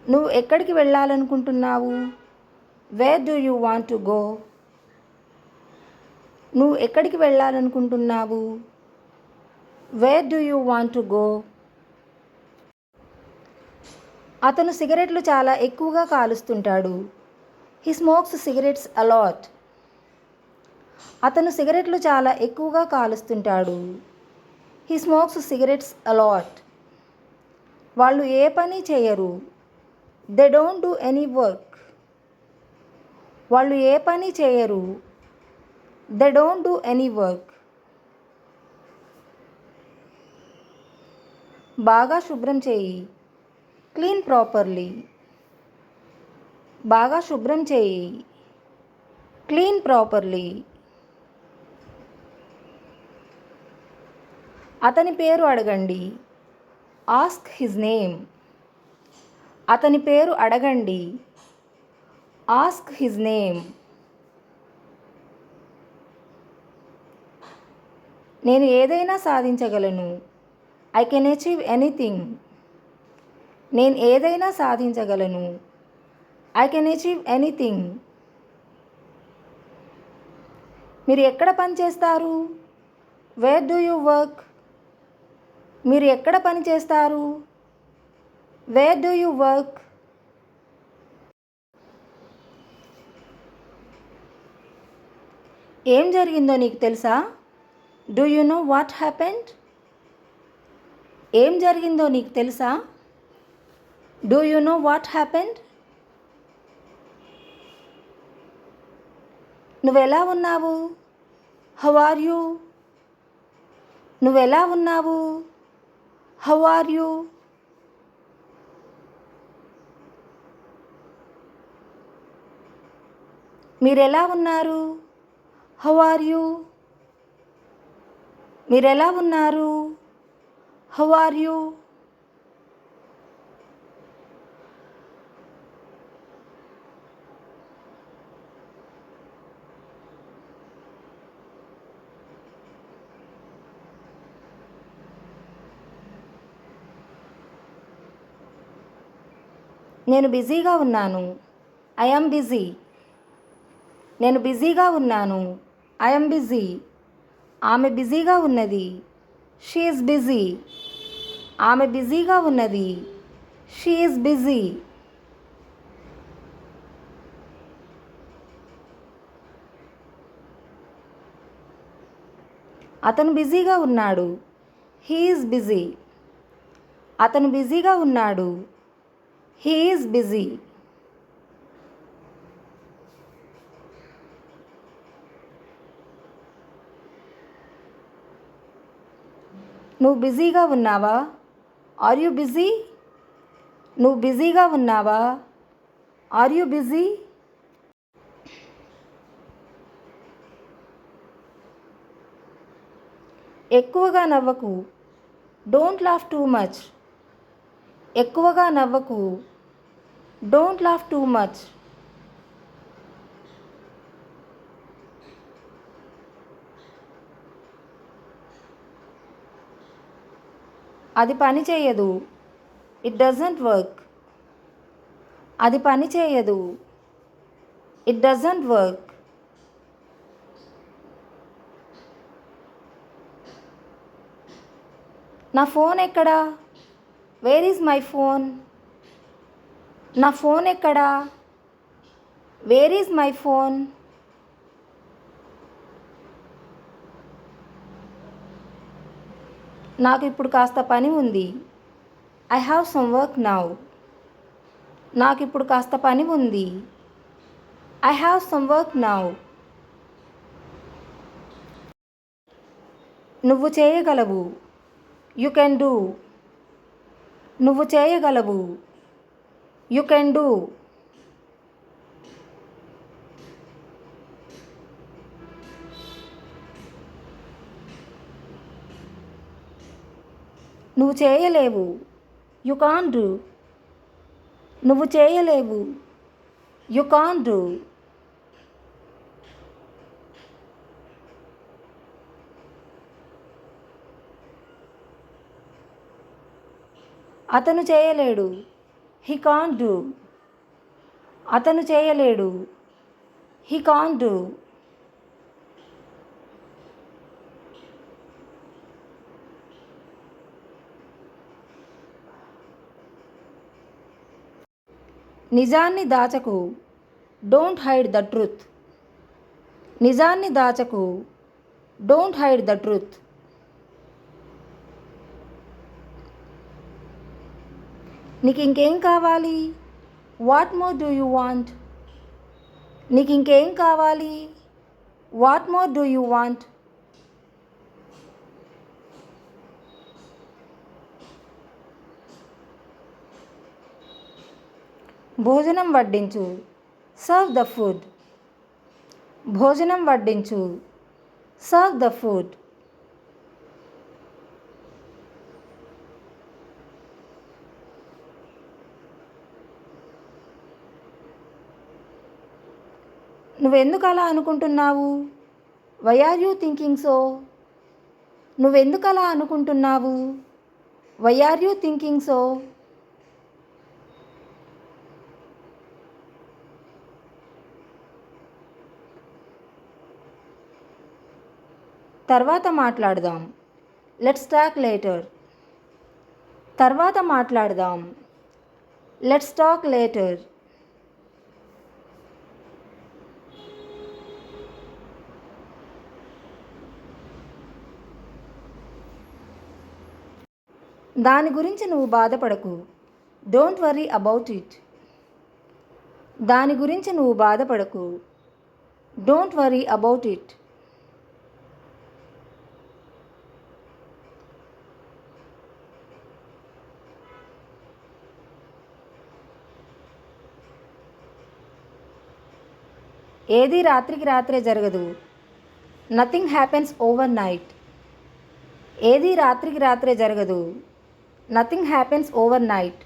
నువ్వు ఎక్కడికి వెళ్ళాలనుకుంటున్నావు? Where do you want to go? నువ్వు ఎక్కడికి వెళ్ళాలనుకుంటున్నావు? Where do you want to go? అతను సిగరెట్లు చాలా ఎక్కువగా కాలుస్తుంటాడు. He smokes cigarettes a lot. అతను సిగరెట్లు చాలా ఎక్కువగా కాలుస్తుంటాడు. He smokes cigarettes a lot. వాళ్ళు ఏ పని చేయరు. They don't do any work. వాళ్ళు ఏ పని చేయరు. They don't do any work. బాగా శుభ్రం చేయి. Clean properly. బాగా శుభ్రం చేయి. Clean properly. అతని పేరు అడగండి. Ask his name. అతని పేరు అడగండి. Ask his name. నేను ఏదైనా సాధించగలను. I can achieve anything. నేను ఏదైనా సాధించగలను. I can achieve anything. మీరు ఎక్కడ పని చేస్తారు? Where do you work? మీరు ఎక్కడ పని చేస్తారు? Where do you work? ఏం జరిగిందో నీకు తెలుసా? Do you know what happened? ఏం జరిగిందో నీకు తెలుసా? Do you know what happened? నువ్వెలా ఉన్నావు? How are you? నువ్వెలా ఉన్నావు? How are you? మీరెలా ఉన్నారు? How are you? మీరెలా ఉన్నారు? How are you? నేను బిజీగా ఉన్నాను. I am busy. నేను బిజీగా ఉన్నాను. I am busy. ఆమె బిజీగా ఉన్నది. She is busy. ఆమె బిజీగా ఉన్నది. She is busy. అతను బిజీగా ఉన్నాడు. He is busy. అతను బిజీగా ఉన్నాడు. He is busy. నువ్వు బిజీగా ఉన్నావా? Are you busy? నువ్వు బిజీగా ఉన్నావా? Are you busy? ఎక్కువగా నవ్వకు. Don't laugh too much. ఎక్కువగా నవ్వకు. Don't laugh too much. అది పని చేయదు. It doesn't work. అది పని చేయదు. It doesn't work. నా ఫోన్ ఎక్కడా? Where is my phone? నా ఫోన్ ఎక్కడా? Where is my phone? నాకు ఇప్పుడు కాస్త పని ఉంది. I have some work now. నాకు ఇప్పుడు కాస్త పని ఉంది. I have some work now. నువ్వు చేయగలవు. You can do. నువ్వు చేయగలవు. You can do. నువ్వు చేయలేవు. You can't do. నువ్వు చేయలేవు. You can't do. అతను చేయలేడు. He can't do. అతను చేయలేడు. He can't do. నిజాన్ని దాచకు. Don't hide the truth. నిజాన్ని దాచకు. Don't hide the truth. నీకు ఇంకేం కావాలి? What more do you want? నీకు ఇంకేం కావాలి? What more do you want? భోజనం వడ్డించు. Serve the food. భోజనం వడ్డించు. Serve the food. నువ్వెందుకు అలా అనుకుంటున్నావు? Why are you thinking so? నువ్వెందుకు అలా అనుకుంటున్నావు? Why are you thinking so? తర్వాత మాట్లాడదాం. Let's talk later. తర్వాత మాట్లాడదాం. Let's talk later. దాని గురించి నువ్వు బాధపడకు. Don't worry about it. దాని గురించి నువ్వు బాధపడకు. Don't worry about it. ఏది రాత్రికి రాత్రే జరగదు. Nothing happens over night. ఏది రాత్రికి రాత్రే జరగదు. Nothing happens over night.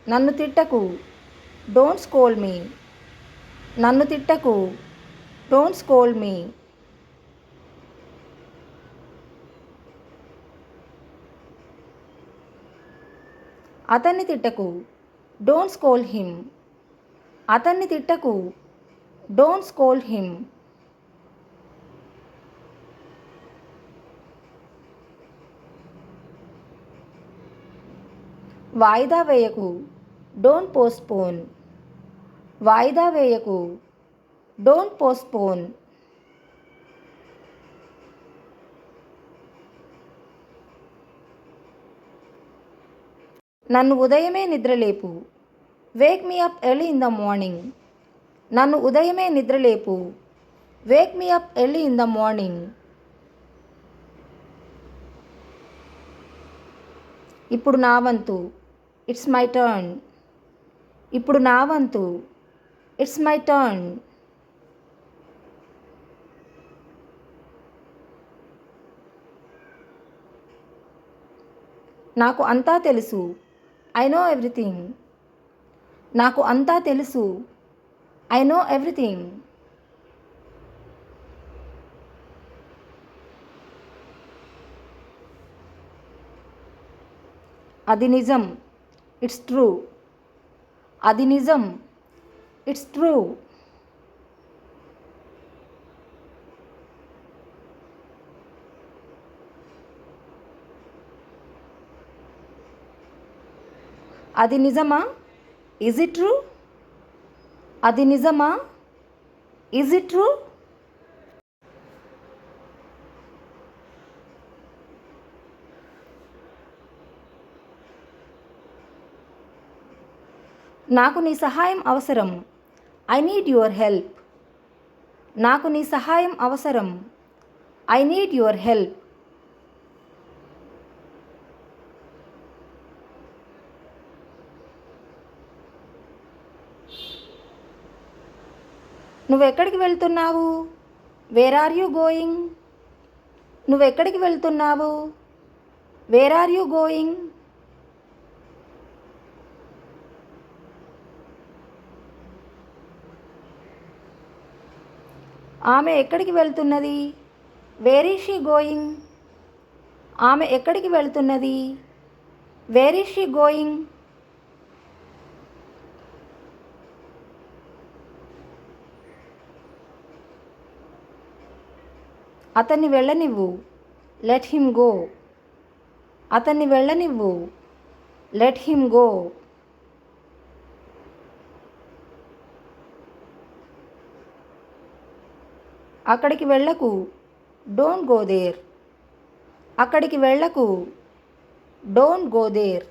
నన్ను తిట్టకు. Don't scold me. నన్ను తిట్టకు. Don't scold me. అతన్ని తిట్టకు. Don't scold him. అతన్ని తిట్టకు. Don't scold him. వాయిదా వేయకు. Don't postpone. వాయిదా వేయకు. Don't postpone. నన్ను ఉదయమే నిద్రలేపు. Wake me up early in the morning. నన్ను ఉదయమే నిద్రలేపు. Wake me up early in the morning. ఇప్పుడు నా వంతు. It's my turn. ఇప్పుడు నా వంతు. It's my turn. నాకు అంతా తెలుసు. I know everything. నాకు అంతా తెలుసు. I know everything. అది నిజం. It's true. అది నిజం. It's true. అది నిజమా? Is it true? అది నిజమా? Is it true? నాకు నీ సహాయం అవసరం. I need your help. నాకు నీ సహాయం అవసరం. I need your help. నువ్వెక్కడికి వెళ్తున్నావు? Where are you going? నువ్వెక్కడికి వెళ్తున్నావు? Where are you going? ఆమె ఎక్కడికి వెళ్తున్నది? Where is she going? ఆమె ఎక్కడికి వెళ్తున్నది? Where is she going? అతన్ని వెళ్ళనివ్వు. Let him go. అతన్ని వెళ్ళనివ్వు. Let him go. అక్కడికి వెళ్ళకు. Don't go there. అక్కడికి వెళ్ళకు. Don't go there.